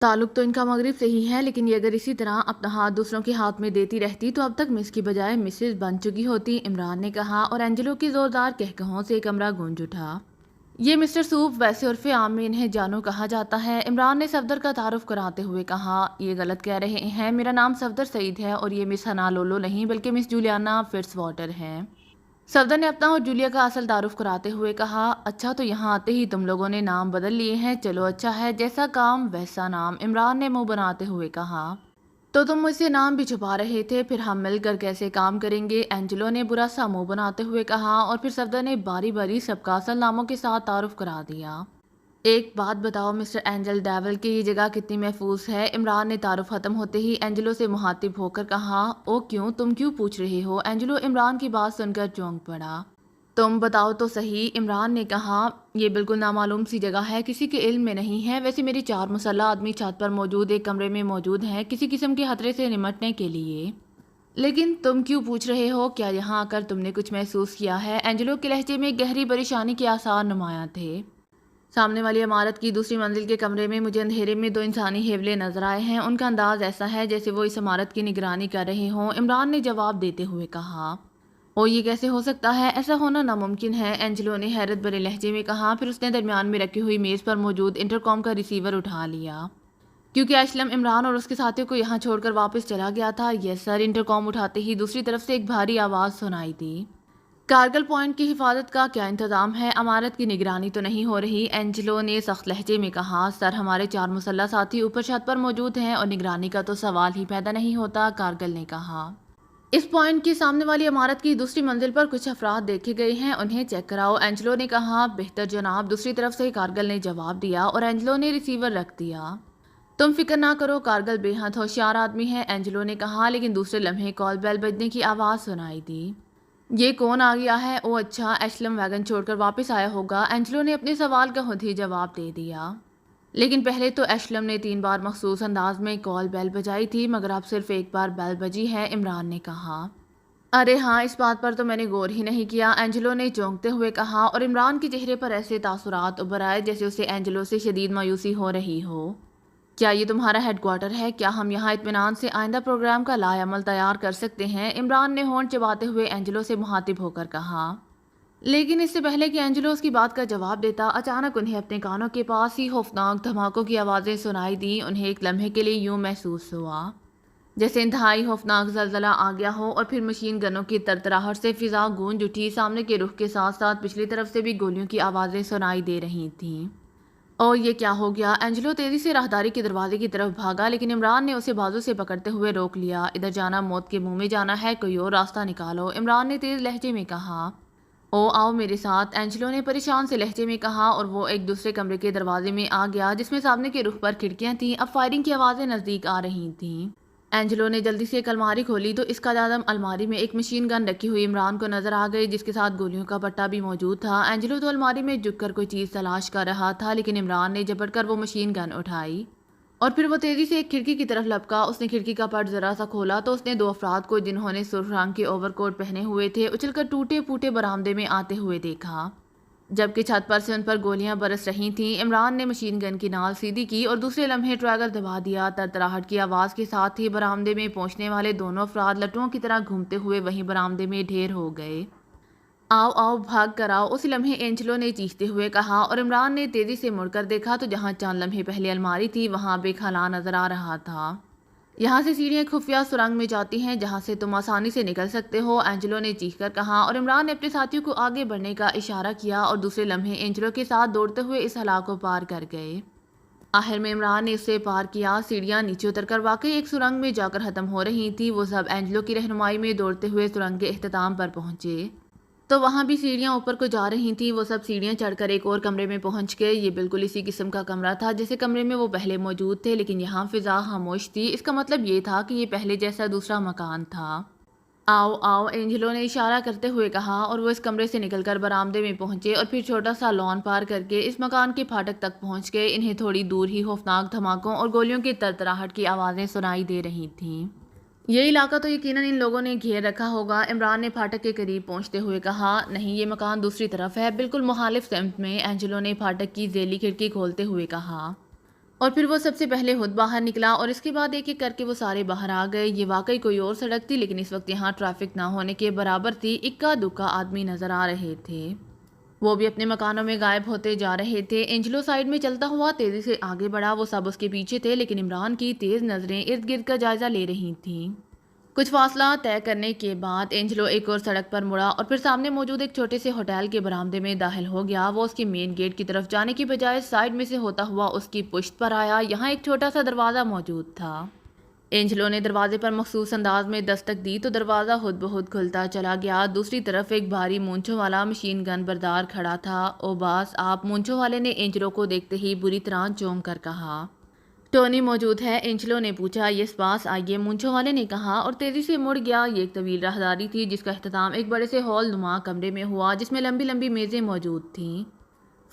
تعلق تو ان کا مغرب سے ہی ہے، لیکن یہ اگر اسی طرح اپنا ہاتھ دوسروں کے ہاتھ میں دیتی رہتی تو اب تک مس کی بجائے مسز بن چکی ہوتی، عمران نے کہا، اور اینجلو کی زوردار کہکہوں سے کمرہ گونج اٹھا۔ یہ مسٹر سوپ، ویسے عرف عام میں انہیں جانو کہا جاتا ہے، عمران نے صفدر کا تعارف کراتے ہوئے کہا۔ یہ غلط کہہ رہے ہیں، میرا نام صفدر سعید ہے اور یہ مس ہنا لولو نہیں بلکہ مس جولیانا فٹس واٹر ہے۔ صفدر نے اپنا اور جولیا کا اصل تعارف کراتے ہوئے کہا۔ اچھا، تو یہاں آتے ہی تم لوگوں نے نام بدل لیے ہیں، چلو اچھا ہے، جیسا کام ویسا نام، عمران نے منہ بناتے ہوئے کہا۔ تو تم مجھ سے نام بھی چھپا رہے تھے، پھر ہم مل کر کیسے کام کریں گے، اینجلو نے برا سا منہ بناتے ہوئے کہا، اور پھر صفدر نے باری باری سب کا اصل ناموں کے ساتھ تعارف کرا دیا۔ ایک بات بتاؤ مسٹر اینجل ڈیول کہ یہ جگہ کتنی محفوظ ہے، عمران نے تعارف ختم ہوتے ہی اینجلو سے مخاطب ہو کر کہا۔ او کیوں، تم کیوں پوچھ رہے ہو، اینجلو عمران کی بات سن کر چونک پڑا۔ تم بتاؤ تو صحیح، عمران نے کہا۔ یہ بالکل نامعلوم سی جگہ ہے، کسی کے علم میں نہیں ہے، ویسے میری 4 مسلح آدمی چھت پر موجود ایک کمرے میں موجود ہیں کسی قسم کے خطرے سے نمٹنے کے لیے۔ لیکن تم کیوں پوچھ رہے ہو، کیا یہاں آ کر تم نے کچھ محسوس کیا ہے، اینجلو کے لہجے میں گہری پریشانی کے آثار نمایاں تھے۔ سامنے والی عمارت کی دوسری منزل کے کمرے میں مجھے اندھیرے میں 2 انسانی ہیولے نظر آئے ہیں، ان کا انداز ایسا ہے جیسے وہ اس عمارت کی نگرانی کر رہے ہوں، عمران نے جواب دیتے ہوئے کہا۔ او یہ کیسے ہو سکتا ہے، ایسا ہونا ناممکن ہے، اینجلو نے حیرت بھرے لہجے میں کہا، پھر اس نے درمیان میں رکھی ہوئی میز پر موجود انٹرکام کا ریسیور اٹھا لیا۔ کیونکہ اشلم عمران اور اس کے ساتھیوں کو یہاں چھوڑ کر واپس چلا گیا تھا۔ یس سر، انٹرکام اٹھاتے ہی دوسری طرف سے ایک بھاری آواز سنائی دی۔ کارگل پوائنٹ کی حفاظت کا کیا انتظام ہے، عمارت کی نگرانی تو نہیں ہو رہی، اینجلو نے سخت لہجے میں کہا۔ سر، ہمارے 4 مسلح ساتھی اوپر چھت پر موجود ہیں اور نگرانی کا تو سوال ہی پیدا نہیں ہوتا، کارگل نے کہا۔ اس پوائنٹ کی سامنے والی عمارت کی دوسری منزل پر کچھ افراد دیکھے گئے ہیں، انہیں چیک کراؤ، اینجلو نے کہا۔ بہتر جناب، دوسری طرف سے کارگل نے جواب دیا اور اینجلو نے ریسیور رکھ دیا۔ تم فکر نہ کرو، کارگل بے حد ہوشیار آدمی ہے، اینجلو نے کہا، لیکن دوسرے لمحے کال بیل بجنے کی آواز سنائی دی۔ یہ کون آ گیا ہے، او اچھا، ایشلم ویگن چھوڑ کر واپس آیا ہوگا، اینجلو نے اپنے سوال کا خود ہی جواب دے دیا۔ لیکن پہلے تو ایشلم نے 3 بار مخصوص انداز میں کال بیل بجائی تھی، مگر اب صرف ایک بار بیل بجی ہے، عمران نے کہا۔ ارے ہاں، اس بات پر تو میں نے غور ہی نہیں کیا، اینجلو نے چونکتے ہوئے کہا، اور عمران کے چہرے پر ایسے تاثرات ابھر آئے جیسے اسے اینجلو سے شدید مایوسی ہو رہی ہو۔ کیا یہ تمہارا ہیڈ کوارٹر ہے، کیا ہم یہاں اطمینان سے آئندہ پروگرام کا لائحہ عمل تیار کر سکتے ہیں، عمران نے ہونٹ چباتے ہوئے اینجلو سے مخاطب ہو کر کہا۔ لیکن اس سے پہلے کہ اینجلو اس کی بات کا جواب دیتا، اچانک انہیں اپنے کانوں کے پاس ہی خوفناک دھماکوں کی آوازیں سنائی دیں، انہیں ایک لمحے کے لیے یوں محسوس ہوا جیسے انتہائی خوفناک زلزلہ آ گیا ہو، اور پھر مشین گنوں کی ترتراہٹ سے فضا گونج اٹھی، سامنے کے رخ کے ساتھ ساتھ پچھلی طرف سے بھی گولیوں کی آوازیں سنائی دے رہی تھیں۔ اور یہ کیا ہو گیا، اینجلو تیزی سے راہداری کے دروازے کی طرف بھاگا، لیکن عمران نے اسے بازو سے پکڑتے ہوئے روک لیا۔ ادھر جانا موت کے منہ میں جانا ہے، کوئی اور راستہ نکالو، عمران نے تیز لہجے میں کہا۔ او آؤ میرے ساتھ، اینجلو نے پریشان سے لہجے میں کہا، اور وہ ایک دوسرے کمرے کے دروازے میں آ گیا جس میں سامنے کے رخ پر کھڑکیاں تھیں، اب فائرنگ کی آوازیں نزدیک آ رہی تھیں۔ اینجلو نے جلدی سے ایک الماری کھولی تو اس کا دادم الماری میں ایک مشین گن رکھی ہوئی عمران کو نظر آ گئی جس کے ساتھ گولیوں کا پٹا بھی موجود تھا۔ اینجلو تو الماری میں جھک کر کوئی چیز تلاش کر رہا تھا، لیکن عمران نے جھپٹ کر وہ مشین گن اٹھائی اور پھر وہ تیزی سے ایک کھڑکی کی طرف لپکا۔ اس نے کھڑکی کا پٹ ذرا سا کھولا تو اس نے 2 افراد کو جنہوں نے سرخ رنگ کے اوور کوٹ پہنے ہوئے تھے اچھل کر ٹوٹے پھوٹے برآمدے میں آتے ہوئے دیکھا، جبکہ چھت پر سے ان پر گولیاں برس رہی تھیں۔ عمران نے مشین گن کی نال سیدھی کی اور دوسرے لمحے ٹریگر دبا دیا، ترتراہٹ کی آواز کے ساتھ ہی برآمدے میں پہنچنے والے دونوں افراد لٹوؤں کی طرح گھومتے ہوئے وہیں برآمدے میں ڈھیر ہو گئے۔ آؤ آؤ، بھاگ کر آؤ، اس لمحے اینجلو نے چیختے ہوئے کہا، اور عمران نے تیزی سے مڑ کر دیکھا تو جہاں چند لمحے پہلے الماری تھی وہاں اب ایک خلا نظر آ رہا تھا۔ یہاں سے سیڑھیاں خفیہ سرنگ میں جاتی ہیں جہاں سے تم آسانی سے نکل سکتے ہو، اینجلو نے چیخ کر کہا، اور عمران نے اپنے ساتھیوں کو آگے بڑھنے کا اشارہ کیا اور دوسرے لمحے اینجلو کے ساتھ دوڑتے ہوئے اس خلا کو پار کر گئے۔ آخر میں عمران نے اسے پار کیا، سیڑھیاں نیچے اتر کر واقعی ایک سرنگ میں جا کر ختم ہو رہی تھی۔ وہ سب اینجلو کی رہنمائی میں دوڑتے ہوئے سرنگ کے اختتام پر پہنچے تو وہاں بھی سیڑھیاں اوپر کو جا رہی تھیں۔ وہ سب سیڑھیاں چڑھ کر ایک اور کمرے میں پہنچ گئے، یہ بالکل اسی قسم کا کمرہ تھا جیسے کمرے میں وہ پہلے موجود تھے، لیکن یہاں فضا خاموش تھی، اس کا مطلب یہ تھا کہ یہ پہلے جیسا دوسرا مکان تھا۔ آؤ آؤ، اینجلو نے اشارہ کرتے ہوئے کہا، اور وہ اس کمرے سے نکل کر برآمدے میں پہنچے اور پھر چھوٹا سا لان پار کر کے اس مکان کے پھاٹک تک پہنچ گئے۔ انہیں تھوڑی دور ہی خوفناک دھماکوں اور گولیوں کی ترتراہٹ کی آوازیں سنائی دے رہی تھیں۔ یہ علاقہ تو یقیناً ان لوگوں نے گھیر رکھا ہوگا، عمران نے پھاٹک کے قریب پہنچتے ہوئے کہا۔ نہیں، یہ مکان دوسری طرف ہے، بالکل مخالف سمت میں، اینجلو نے پھاٹک کی ذیلی کھڑکی کھولتے ہوئے کہا۔ اور پھر وہ سب سے پہلے خود باہر نکلا اور اس کے بعد ایک ایک کر کے وہ سارے باہر آ گئے۔ یہ واقعی کوئی اور سڑک تھی، لیکن اس وقت یہاں ٹریفک نہ ہونے کے برابر تھی۔ اکا دکا آدمی نظر آ رہے تھے، وہ بھی اپنے مکانوں میں غائب ہوتے جا رہے تھے۔ اینجلو سائیڈ میں چلتا ہوا تیزی سے آگے بڑھا، وہ سب اس کے پیچھے تھے، لیکن عمران کی تیز نظریں ارد گرد کا جائزہ لے رہی تھیں۔ کچھ فاصلہ طے کرنے کے بعد اینجلو ایک اور سڑک پر مڑا اور پھر سامنے موجود ایک چھوٹے سے ہوٹل کے برآمدے میں داخل ہو گیا۔ وہ اس کے مین گیٹ کی طرف جانے کی بجائے سائیڈ میں سے ہوتا ہوا اس کی پشت پر آیا۔ یہاں ایک چھوٹا سا دروازہ موجود تھا۔ اینجلو نے دروازے پر مخصوص انداز میں دستک دی تو دروازہ خود بخود کھلتا چلا گیا۔ دوسری طرف ایک بھاری مونچھوں والا مشین گن بردار کھڑا تھا۔ او باس آپ، مونچھوں والے نے اینجلو کو دیکھتے ہی بری طرح چونک کر کہا۔ ٹونی موجود ہے؟ اینجلو نے پوچھا۔ یس باس آئیے، مونچھوں والے نے کہا اور تیزی سے مڑ گیا۔ یہ ایک طویل راہداری تھی جس کا اختتام ایک بڑے سے ہال نما کمرے میں ہوا، جس میں لمبی لمبی میزیں موجود تھیں۔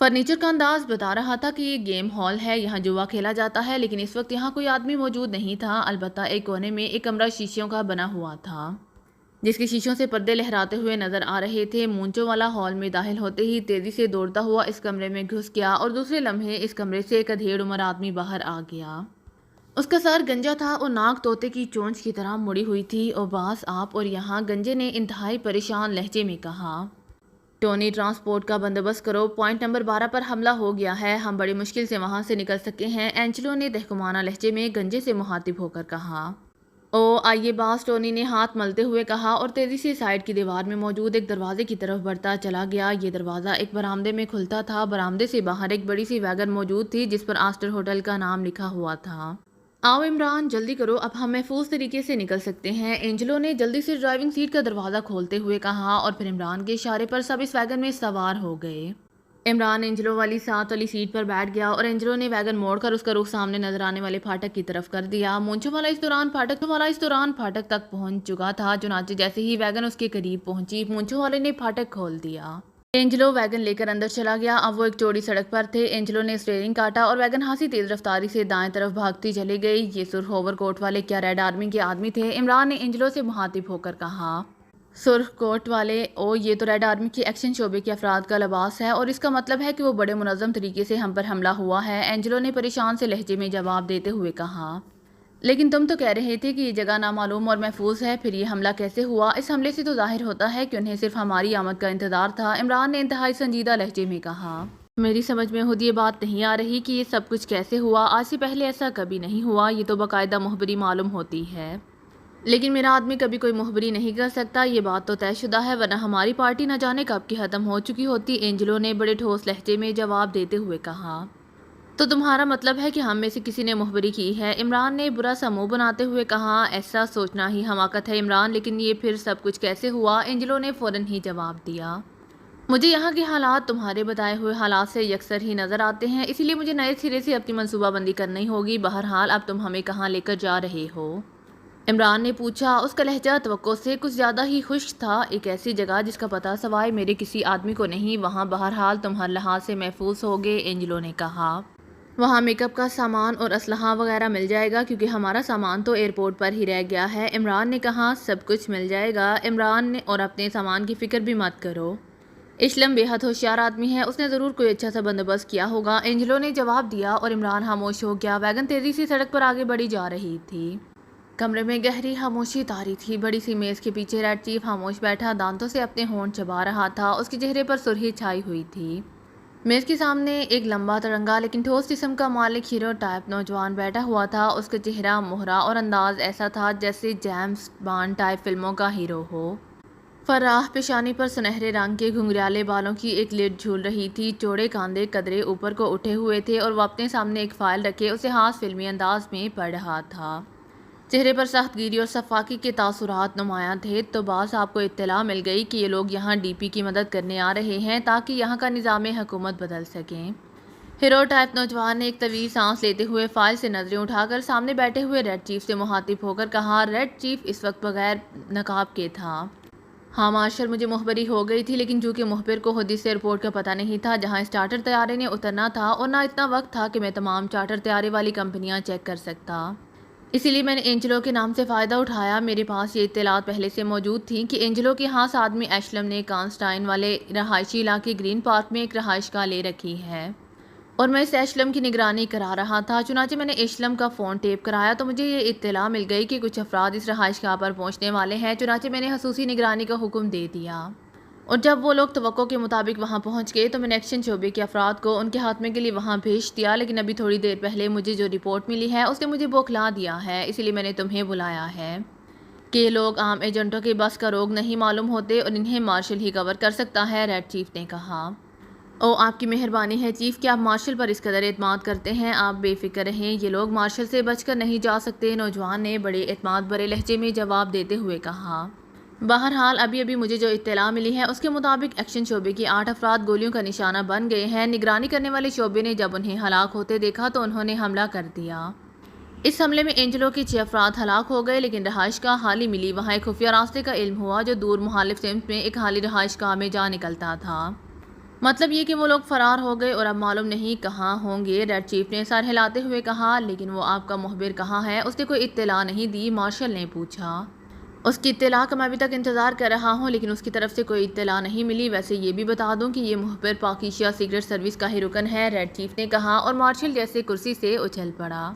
فرنیچر کا انداز بتا رہا تھا کہ یہ گیم ہال ہے، یہاں جوا کھیلا جاتا ہے، لیکن اس وقت یہاں کوئی آدمی موجود نہیں تھا۔ البتہ ایک کونے میں ایک کمرہ شیشوں کا بنا ہوا تھا جس کے شیشوں سے پردے لہراتے ہوئے نظر آ رہے تھے۔ مونچوں والا ہال میں داخل ہوتے ہی تیزی سے دوڑتا ہوا اس کمرے میں گھس گیا اور دوسرے لمحے اس کمرے سے ایک ادھیڑ عمر آدمی باہر آ گیا۔ اس کا سر گنجا تھا اور ناک طوطے کی چونچ کی طرح مڑی ہوئی تھی۔ او باس آپ اور یہاں، گنجے نے انتہائی پریشان لہجے میں کہا۔ ٹونی ٹرانسپورٹ کا بندوبست کرو، پوائنٹ نمبر 12 پر حملہ ہو گیا ہے، ہم بڑی مشکل سے وہاں سے نکل سکے ہیں، اینجلو نے تحکمانہ لہجے میں گنجے سے مخاطب ہو کر کہا۔ او آئیے باس، ٹونی نے ہاتھ ملتے ہوئے کہا اور تیزی سے سائیڈ کی دیوار میں موجود ایک دروازے کی طرف بڑھتا چلا گیا۔ یہ دروازہ ایک برآمدے میں کھلتا تھا۔ برآمدے سے باہر ایک بڑی سی ویگن موجود تھی جس پر آسٹر ہوٹل کا نام لکھا ہوا تھا۔ آؤ عمران جلدی کرو، اب ہم محفوظ طریقے سے نکل سکتے ہیں، اینجلو نے جلدی سے ڈرائیونگ سیٹ کا دروازہ کھولتے ہوئے کہا اور پھر عمران کے اشارے پر سب اس ویگن میں سوار ہو گئے۔ عمران اینجلو والی ساتھ والی سیٹ پر بیٹھ گیا اور اینجلو نے ویگن موڑ کر اس کا رخ سامنے نظر آنے والے پھاٹک کی طرف کر دیا۔ مونچھوں والا اس دوران پھاٹک تک پہنچ چکا تھا، چنانچہ جیسے ہی ویگن اس کے قریب پہنچی، مونچھوں والے نے پھاٹک کھول دیا۔ اینجلو ویگن لے کر اندر چلا گیا۔ اب وہ ایک چوڑی سڑک پر تھے۔ اینجلو نے اسٹیئرنگ کاٹا اور ویگن ہنسی تیز رفتاری سے دائیں طرف بھاگتی چلی گئی۔ یہ سرخ اوور کوٹ والے کیا ریڈ آرمی کے آدمی تھے؟ عمران نے اینجلو سے مخاطب ہو کر کہا۔ سرخ کوٹ والے؟ او یہ تو ریڈ آرمی کے ایکشن شعبے کے افراد کا لباس ہے اور اس کا مطلب ہے کہ وہ بڑے منظم طریقے سے ہم پر حملہ ہوا ہے، اینجلو نے پریشان سے لہجے میں جواب دیتے ہوئے کہا۔ لیکن تم تو کہہ رہے تھے کہ یہ جگہ نامعلوم اور محفوظ ہے، پھر یہ حملہ کیسے ہوا؟ اس حملے سے تو ظاہر ہوتا ہے کہ انہیں صرف ہماری آمد کا انتظار تھا، عمران نے انتہائی سنجیدہ لہجے میں کہا۔ میری سمجھ میں خود یہ بات نہیں آ رہی کہ یہ سب کچھ کیسے ہوا، آج سے پہلے ایسا کبھی نہیں ہوا، یہ تو باقاعدہ مخبری معلوم ہوتی ہے، لیکن میرا آدمی کبھی کوئی مخبری نہیں کر سکتا، یہ بات تو طے شدہ ہے، ورنہ ہماری پارٹی نہ جانے کب کی ختم ہو چکی ہوتی، اینجلو نے بڑے ٹھوس لہجے میں جواب دیتے ہوئے کہا۔ تو تمہارا مطلب ہے کہ ہم میں سے کسی نے مخبری کی ہے، عمران نے برا سا منہ بناتے ہوئے کہا۔ ایسا سوچنا ہی حماقت ہے عمران، لیکن یہ پھر سب کچھ کیسے ہوا؟ اینجلو نے فوراً ہی جواب دیا۔ مجھے یہاں کے حالات تمہارے بتائے ہوئے حالات سے یکسر ہی نظر آتے ہیں، اسی لیے مجھے نئے سرے سے اپنی منصوبہ بندی کرنی ہوگی۔ بہرحال اب تم ہمیں کہاں لے کر جا رہے ہو؟ عمران نے پوچھا۔ اس کا لہجہ توقع سے کچھ زیادہ ہی خشک تھا۔ ایک ایسی جگہ جس کا پتہ سوائے میرے کسی آدمی کو نہیں، وہاں بہرحال تم ہر لحاظ سے محفوظ ہوگے، اینجلو نے کہا۔ وہاں میک اپ کا سامان اور اسلحہ وغیرہ مل جائے گا کیونکہ ہمارا سامان تو ایئرپورٹ پر ہی رہ گیا ہے، عمران نے کہا۔ سب کچھ مل جائے گا عمران نے، اور اپنے سامان کی فکر بھی مت کرو، اشلم بے حد ہوشیار آدمی ہے، اس نے ضرور کوئی اچھا سا بندوبست کیا ہوگا، اینجلو نے جواب دیا اور عمران خاموش ہو گیا۔ ویگن تیزی سے سڑک پر آگے بڑھی جا رہی تھی۔ کمرے میں گہری خاموشی طاری تھی۔ بڑی سی میز کے پیچھے ریڈ چیف خاموش بیٹھا دانتوں سے اپنے ہونٹ چبا رہا تھا، اس کے چہرے پر سرخی چھائی ہوئی تھی۔ میز کے سامنے ایک لمبا ترنگا لیکن ٹھوس جسم کا مالک ہیرو ٹائپ نوجوان بیٹھا ہوا تھا، اس کا چہرہ مہرا اور انداز ایسا تھا جیسے جیمز بانڈ ٹائپ فلموں کا ہیرو ہو۔ فراخ پیشانی پر سنہرے رنگ کے گھنگریالے بالوں کی ایک لٹ جھول رہی تھی، چوڑے کاندھے قدرے اوپر کو اٹھے ہوئے تھے اور وہ اپنے سامنے ایک فائل رکھے اسے ہاتھ فلمی انداز میں پڑھ رہا تھا۔ چہرے پر سخت گیری اور شفاقی کے تاثرات نمایاں تھے۔ تو باس آپ کو اطلاع مل گئی کہ یہ لوگ یہاں ڈی پی کی مدد کرنے آ رہے ہیں تاکہ یہاں کا نظام حکومت بدل سکیں؟ ہیرو ٹائپ نوجوان نے ایک طویل سانس لیتے ہوئے فائل سے نظریں اٹھا کر سامنے بیٹھے ہوئے ریڈ چیف سے مخاطب ہو کر کہا۔ ریڈ چیف اس وقت بغیر نقاب کے تھا۔ ہاں مارشل، مجھے مخبری ہو گئی تھی، لیکن چونکہ مخبر کو خود اس ایئرپورٹ کا پتہ نہیں تھا جہاں اس چارٹر طیارے نے اترنا تھا، اور نہ اتنا وقت تھا کہ میں تمام چارٹر طیارے والی کمپنیاں چیک کر سکتا، اسی لیے میں نے اینجلو کے نام سے فائدہ اٹھایا۔ میرے پاس یہ اطلاعات پہلے سے موجود تھیں کہ اینجلو کے خاص آدمی ایشلم نے کانسٹائن والے رہائشی علاقے گرین پارک میں ایک رہائش گاہ لے رکھی ہے۔ اور میں اسے ایشلم کی نگرانی کرا رہا تھا۔ چنانچہ میں نے ایشلم کا فون ٹیپ کرایا تو مجھے یہ اطلاع مل گئی کہ کچھ افراد اس رہائش گاہ پر پہنچنے والے ہیں۔ چنانچہ میں نے خصوصی نگرانی کا حکم دے دیا، اور جب وہ لوگ توقع کے مطابق وہاں پہنچ گئے تو میں نے ایکشن شعبے کے افراد کو ان کے خاتمے کے لیے وہاں بھیج دیا۔ لیکن ابھی تھوڑی دیر پہلے مجھے جو رپورٹ ملی ہے اس نے مجھے بوکھلا دیا ہے، اسی لیے میں نے تمہیں بلایا ہے کہ یہ لوگ عام ایجنٹوں کے بس کا روگ نہیں معلوم ہوتے اور انہیں مارشل ہی کور کر سکتا ہے، ریڈ چیف نے کہا۔ او آپ کی مہربانی ہے چیف کہ آپ مارشل پر اس قدر اعتماد کرتے ہیں۔ آپ بے فکر رہیں، یہ لوگ مارشل سے بچ کر نہیں جا سکتے، نوجوان نے بڑے اعتماد بھرے لہجے میں جواب دیتے ہوئے کہا۔ بہرحال ابھی مجھے جو اطلاع ملی ہے اس کے مطابق ایکشن شعبے کے 8 افراد گولیوں کا نشانہ بن گئے ہیں۔ نگرانی کرنے والے شعبے نے جب انہیں ہلاک ہوتے دیکھا تو انہوں نے حملہ کر دیا۔ اس حملے میں اینجلو کے 6 افراد ہلاک ہو گئے، لیکن رہائش گاہ حالی ملی، وہاں ایک خفیہ راستے کا علم ہوا جو دور مخالف سمت میں ایک حالی رہائش گاہ میں جا نکلتا تھا۔ مطلب یہ کہ وہ لوگ فرار ہو گئے اور اب معلوم نہیں کہاں ہوں گے، ریڈ چیف نے سر ہلاتے ہوئے کہا۔ لیکن وہ آپ کا مخبر کہاں ہے؟ اس نے کوئی اطلاع نہیں دی، مارشل نے پوچھا۔ اس کی اطلاع کا میں ابھی تک انتظار کر رہا ہوں، لیکن اس کی طرف سے کوئی اطلاع نہیں ملی۔ ویسے یہ بھی بتا دوں کہ یہ مخبر پاکیشیا سیکرٹ سروس کا ہی رکن ہے، ریڈ چیف نے کہا، اور مارشل جیسے کرسی سے اچھل پڑا۔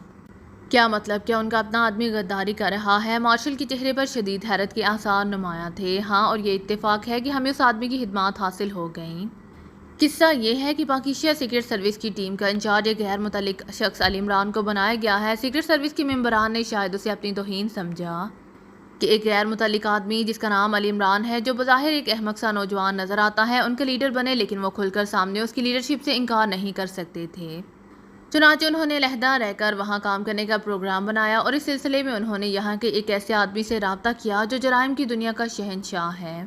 کیا مطلب؟ کیا ان کا اپنا آدمی غداری کر رہا ہے؟ مارشل کے چہرے پر شدید حیرت کے آثار نمایاں تھے۔ ہاں، اور یہ اتفاق ہے کہ ہمیں اس آدمی کی خدمات حاصل ہو گئیں۔ قصہ یہ ہے کہ پاکیشیا سیکرٹ سروس کی ٹیم کا انچارج ایک غیر متعلق شخص علی عمران کو بنایا گیا ہے۔ سیکرٹ سروس کے ممبران نے شاید اسے اپنی توہین سمجھا کہ ایک غیر متعلق آدمی جس کا نام علی عمران ہے، جو بظاہر ایک احمق سا نوجوان نظر آتا ہے، ان کا لیڈر بنے، لیکن وہ کھل کر سامنے اس کی لیڈرشپ سے انکار نہیں کر سکتے تھے۔ چنانچہ انہوں نے علیحدہ رہ کر وہاں کام کرنے کا پروگرام بنایا، اور اس سلسلے میں انہوں نے یہاں کے ایک ایسے آدمی سے رابطہ کیا جو جرائم کی دنیا کا شہنشاہ ہے،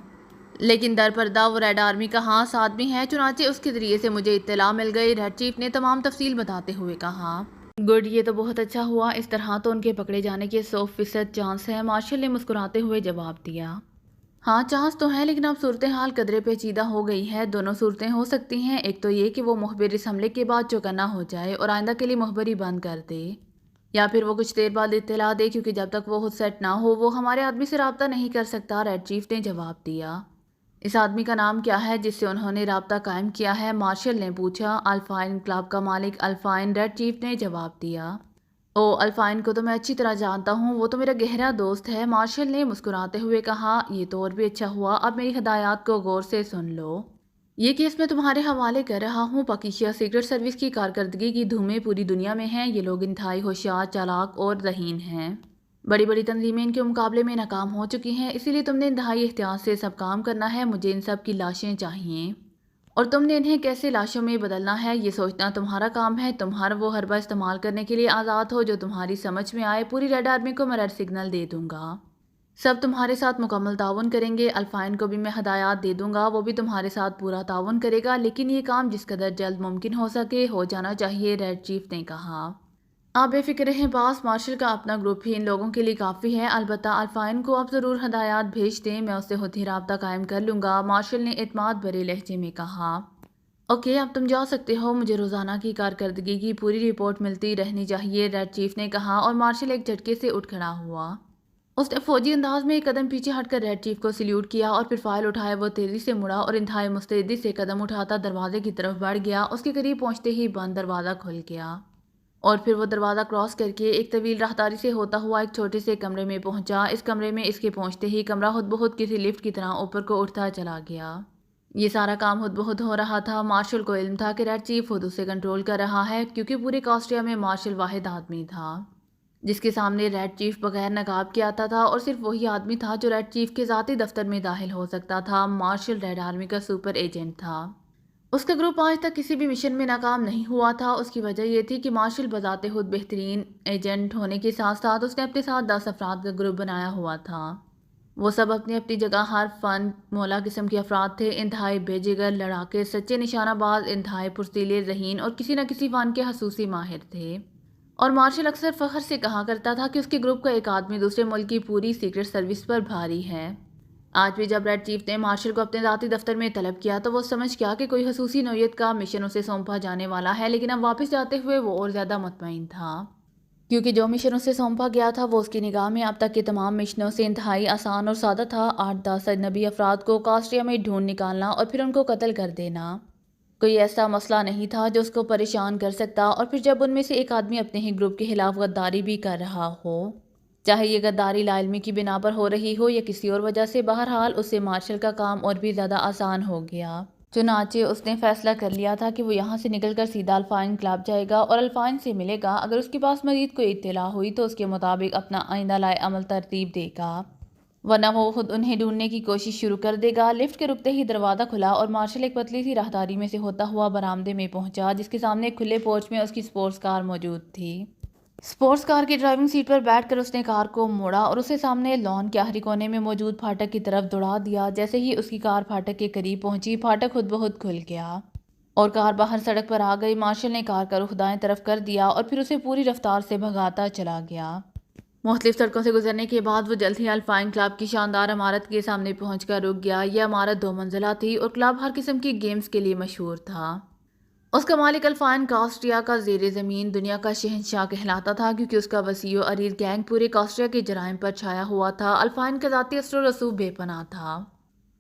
لیکن در پردہ وہ ریڈ آرمی کا خاص آدمی ہے۔ چنانچہ اس کے ذریعے سے مجھے اطلاع مل گئی، ریڈ چیف نے تمام تفصیل بتاتے ہوئے کہا۔ گڈ، یہ تو بہت اچھا ہوا، اس طرح تو ان کے پکڑے جانے کے 100% چانس ہے، مارشل نے مسکراتے ہوئے جواب دیا۔ ہاں چانس تو ہے، لیکن اب صورتحال قدرے پیچیدہ ہو گئی ہے۔ دونوں صورتیں ہو سکتی ہیں، ایک تو یہ کہ وہ مخبر اس حملے کے بعد چوکنا ہو جائے اور آئندہ کے لیے مخبری بند کر دے، یا پھر وہ کچھ دیر بعد اطلاع دے، کیونکہ جب تک وہ خود سیٹ نہ ہو وہ ہمارے آدمی سے رابطہ نہیں کر سکتا، ریڈ چیف نے جواب دیا۔ اس آدمی کا نام کیا ہے جس سے انہوں نے رابطہ قائم کیا ہے؟ مارشل نے پوچھا۔ الفائن کلب کا مالک الفائن، ریڈ چیف نے جواب دیا۔ او، الفائن کو تو میں اچھی طرح جانتا ہوں، وہ تو میرا گہرا دوست ہے، مارشل نے مسکراتے ہوئے کہا۔ یہ تو اور بھی اچھا ہوا، اب میری ہدایات کو غور سے سن لو۔ یہ کیس میں تمہارے حوالے کر رہا ہوں۔ پاکیشیا سیکرٹ سروس کی کارکردگی کی دھومیں پوری دنیا میں ہیں۔ یہ لوگ انتہائی ہوشیار، چالاک اور ذہین ہیں۔ بڑی بڑی تنظیمیں ان کے مقابلے میں ناکام ہو چکی ہیں، اسی لیے تم نے انتہائی احتیاط سے سب کام کرنا ہے۔ مجھے ان سب کی لاشیں چاہیے، اور تم نے انہیں کیسے لاشوں میں بدلنا ہے یہ سوچنا تمہارا کام ہے۔ تم ہر وہ حربہ استعمال کرنے کے لیے آزاد ہو جو تمہاری سمجھ میں آئے۔ پوری ریڈ آرمی کو میں ریڈ سگنل دے دوں گا، سب تمہارے ساتھ مکمل تعاون کریں گے۔ الفائن کو بھی میں ہدایات دے دوں گا، وہ بھی تمہارے ساتھ پورا تعاون کرے گا، لیکن یہ کام جس قدر جلد ممکن ہو سکے ہو جانا چاہیے، ریڈ چیف نے کہا۔ آپ بے فکر رہیں باس، مارشل کا اپنا گروپ ہی ان لوگوں کے لیے کافی ہے۔ البتہ الفائن کو آپ ضرور ہدایات بھیج دیں، میں اس سے خود ہی رابطہ قائم کر لوں گا، مارشل نے اعتماد بھرے لہجے میں کہا۔ اوکے، اب تم جا سکتے ہو، مجھے روزانہ کی کارکردگی کی پوری رپورٹ ملتی رہنی چاہیے، ریڈ چیف نے کہا، اور مارشل ایک جھٹکے سے اٹھ کھڑا ہوا۔ اس نے فوجی انداز میں ایک قدم پیچھے ہٹ کر ریڈ چیف کو سلیوٹ کیا، اور پھر فائل اٹھائے وہ تیزی سے مڑا اور انتہائی مستعدی سے قدم اٹھاتا دروازے کی طرف بڑھ گیا۔ اس کے قریب پہنچتے ہی بند دروازہ کھل گیا، اور پھر وہ دروازہ کراس کر کے ایک طویل راہداری سے ہوتا ہوا ایک چھوٹے سے کمرے میں پہنچا۔ اس کمرے میں اس کے پہنچتے ہی کمرہ خود بخود کسی لفٹ کی طرح اوپر کو اٹھتا چلا گیا۔ یہ سارا کام خود بخود ہو رہا تھا۔ مارشل کو علم تھا کہ ریڈ چیف خود اسے کنٹرول کر رہا ہے، کیونکہ پورے کاسٹریا میں مارشل واحد آدمی تھا جس کے سامنے ریڈ چیف بغیر نقاب کے آتا تھا، اور صرف وہی آدمی تھا جو ریڈ چیف کے ذاتی دفتر میں داخل ہو سکتا تھا۔ مارشل ریڈ آرمی کا سپر ایجنٹ تھا۔ اس کا گروپ آج تک کسی بھی مشن میں ناکام نہیں ہوا تھا۔ اس کی وجہ یہ تھی کہ مارشل بذات خود بہترین ایجنٹ ہونے کے ساتھ ساتھ اس نے اپنے ساتھ 10 افراد کا گروپ بنایا ہوا تھا۔ وہ سب اپنی اپنی جگہ ہر فن مولا قسم کے افراد تھے، انتہائی بے جگر لڑاکے، سچے نشانہ باز، انتہائی پرسیلے ذہین، اور کسی نہ کسی فن کے خصوصی ماہر تھے۔ اور مارشل اکثر فخر سے کہا کرتا تھا کہ اس کے گروپ کا ایک آدمی دوسرے ملک کی پوری سیکرٹ سروس پر بھاری ہے۔ آج بھی جب ریڈ چیف نے مارشل کو اپنے ذاتی دفتر میں طلب کیا تو وہ سمجھ گیا کہ کوئی خصوصی نوعیت کا مشن اسے سونپا جانے والا ہے، لیکن اب واپس جاتے ہوئے وہ اور زیادہ مطمئن تھا، کیونکہ جو مشن اسے سونپا گیا تھا وہ اس کی نگاہ میں اب تک کے تمام مشنوں سے انتہائی آسان اور سادہ تھا۔ 8-10 اجنبی افراد کو کاسٹریا میں ڈھونڈ نکالنا اور پھر ان کو قتل کر دینا۔ کوئی ایسا مسئلہ نہیں تھا جو اس کو پریشان کر سکتا، اور پھر جب ان میں سے ایک آدمی اپنے ہی گروپ کے خلاف غداری بھی کر رہا ہو، چاہے یہ غداری لا علمی کی بنا پر ہو رہی ہو یا کسی اور وجہ سے، بہرحال اس سے مارشل کا کام اور بھی زیادہ آسان ہو گیا۔ چنانچہ اس نے فیصلہ کر لیا تھا کہ وہ یہاں سے نکل کر سیدھا الفائن کلب جائے گا اور الفائن سے ملے گا۔ اگر اس کے پاس مزید کوئی اطلاع ہوئی تو اس کے مطابق اپنا آئندہ لائے عمل ترتیب دے گا، ورنہ وہ خود انہیں ڈھونڈنے کی کوشش شروع کر دے گا۔ لفٹ کے رکتے ہی دروازہ کھلا اور مارشل ایک پتلی سی راہداری میں سے ہوتا ہوا برآمدے میں پہنچا، جس کے سامنے ایک کھلے پورچ میں اس کی سپورٹس کار موجود تھی۔ سپورٹس کار کی ڈرائیونگ سیٹ پر بیٹھ کر اس نے کار کو موڑا اور اسے سامنے لان کے آخری کونے میں موجود پھاٹک کی طرف دوڑا دیا۔ جیسے ہی اس کی کار پھاٹک کے قریب پہنچی، پھاٹک خود بخود کھل گیا اور کار باہر سڑک پر آ گئی۔ مارشل نے کار کا رخ دائیں طرف کر دیا اور پھر اسے پوری رفتار سے بھگاتا چلا گیا۔ مختلف سڑکوں سے گزرنے کے بعد وہ جلد ہی الفائن کلب کی شاندار عمارت کے سامنے پہنچ کر رک گیا۔ یہ عمارت 2 منزلہ تھی اور کلب ہر قسم کی گیمز کے لیے مشہور تھا۔ اس کا مالک الفائن کاسٹریا کا زیر زمین دنیا کا شہنشاہ کہلاتا تھا، کیونکہ اس کا وسیع و عریض گینگ پورے کاسٹریا کے جرائم پر چھایا ہوا تھا۔ الفائن کا ذاتی اثر و رسوخ بے پناہ تھا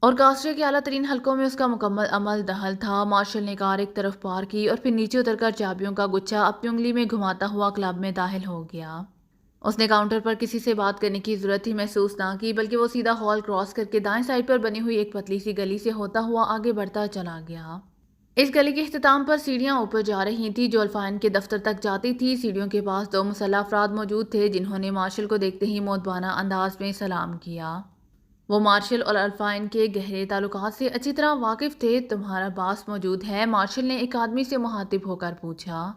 اور کاسٹریا کے اعلیٰ ترین حلقوں میں اس کا مکمل عمل دخل تھا۔ مارشل نے کار ایک طرف پار کی اور پھر نیچے اتر کر چابیوں کا گچھا اپنی انگلی میں گھماتا ہوا کلب میں داخل ہو گیا۔ اس نے کاؤنٹر پر کسی سے بات کرنے کی ضرورت ہی محسوس نہ کی، بلکہ وہ سیدھا ہال کراس کر کے دائیں سائڈ پر بنی ہوئی ایک پتلی سی گلی سے ہوتا ہوا آگے بڑھتا چلا گیا۔ اس گلی کے اختتام پر سیڑھیاں اوپر جا رہی تھیں جو الفائن کے دفتر تک جاتی تھی۔ سیڑھیوں کے پاس 2 مسلح افراد موجود تھے جنہوں نے مارشل کو دیکھتے ہی مؤدبانہ انداز میں سلام کیا۔ وہ مارشل اور الفائن کے گہرے تعلقات سے اچھی طرح واقف تھے۔ تمہارا باس موجود ہے؟ مارشل نے ایک آدمی سے مخاطب ہو کر پوچھا۔